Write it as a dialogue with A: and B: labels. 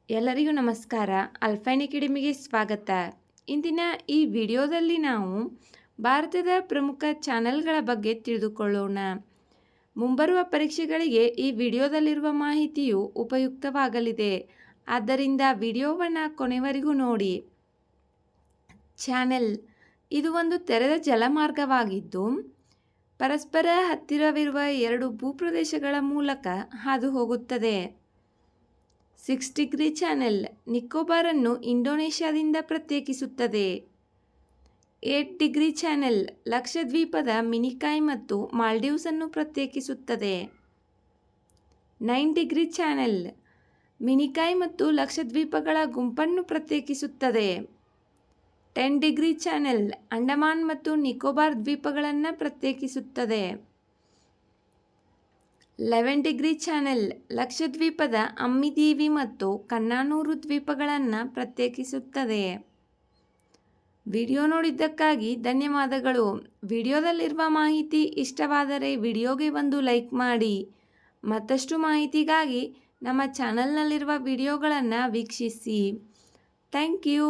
A: ಎಲ್ಲರಿಗೂ ನಮಸ್ಕಾರ. ಅಲ್ಫೈನ್ ಅಕಾಡೆಮಿಗೆ ಸ್ವಾಗತ. ಇಂದಿನ ಈ ವಿಡಿಯೋದಲ್ಲಿ ನಾವು ಭಾರತದ ಪ್ರಮುಖ ಚಾನೆಲ್ಗಳ ಬಗ್ಗೆ ತಿಳಿದುಕೊಳ್ಳೋಣ. ಮುಂಬರುವ ಪರೀಕ್ಷೆಗಳಿಗೆ ಈ ವಿಡಿಯೋದಲ್ಲಿರುವ ಮಾಹಿತಿಯು ಉಪಯುಕ್ತವಾಗಲಿದೆ. ಆದ್ದರಿಂದ ವಿಡಿಯೋವನ್ನು ಕೊನೆವರೆಗೂ ನೋಡಿ. ಚಾನೆಲ್ ಇದು ಒಂದು ತೆರೆದ ಜಲಮಾರ್ಗವಾಗಿದ್ದು ಪರಸ್ಪರ ಹತ್ತಿರವಿರುವ ಎರಡು ಭೂಪ್ರದೇಶಗಳ ಮೂಲಕ ಹಾದು ಹೋಗುತ್ತದೆ. 6 ಡಿಗ್ರಿ ಚಾನೆಲ್ ನಿಕೋಬಾರನ್ನು ಇಂಡೋನೇಷ್ಯಾದಿಂದ ಪ್ರತ್ಯೇಕಿಸುತ್ತದೆ. 8 ಡಿಗ್ರಿ ಚಾನೆಲ್ ಲಕ್ಷದ್ವೀಪದ ಮಿನಿಕಾಯ್ ಮತ್ತು ಮಾಲ್ಡೀವ್ಸ್ ಅನ್ನು ಪ್ರತ್ಯೇಕಿಸುತ್ತದೆ. 9 ಡಿಗ್ರಿ ಚಾನೆಲ್ ಮಿನಿಕಾಯ್ ಮತ್ತು ಲಕ್ಷದ್ವೀಪಗಳ ಗುಂಪನ್ನು ಪ್ರತ್ಯೇಕಿಸುತ್ತದೆ. 10 ಡಿಗ್ರಿ ಚಾನೆಲ್ ಅಂಡಮಾನ್ ಮತ್ತು ನಿಕೋಬಾರ್ ದ್ವೀಪಗಳನ್ನು ಪ್ರತ್ಯೇಕಿಸುತ್ತದೆ. 11 ಡಿಗ್ರಿ ಚಾನೆಲ್ ಲಕ್ಷದ್ವೀಪದ ಅಮ್ಮಿದೀವಿ ಮತ್ತು ಕನ್ನಾನೂರು ದ್ವೀಪಗಳನ್ನು ಪ್ರತ್ಯೇಕಿಸುತ್ತದೆ. ವಿಡಿಯೋ ನೋಡಿದ್ದಕ್ಕಾಗಿ ಧನ್ಯವಾದಗಳು. ವಿಡಿಯೋದಲ್ಲಿರುವ ಮಾಹಿತಿ ಇಷ್ಟವಾದರೆ ವಿಡಿಯೋಗೆ ಒಂದು ಲೈಕ್ ಮಾಡಿ. ಮತ್ತಷ್ಟು ಮಾಹಿತಿಗಾಗಿ ನಮ್ಮ ಚಾನಲ್ನಲ್ಲಿರುವ ವಿಡಿಯೋಗಳನ್ನು ವೀಕ್ಷಿಸಿ. Thank you.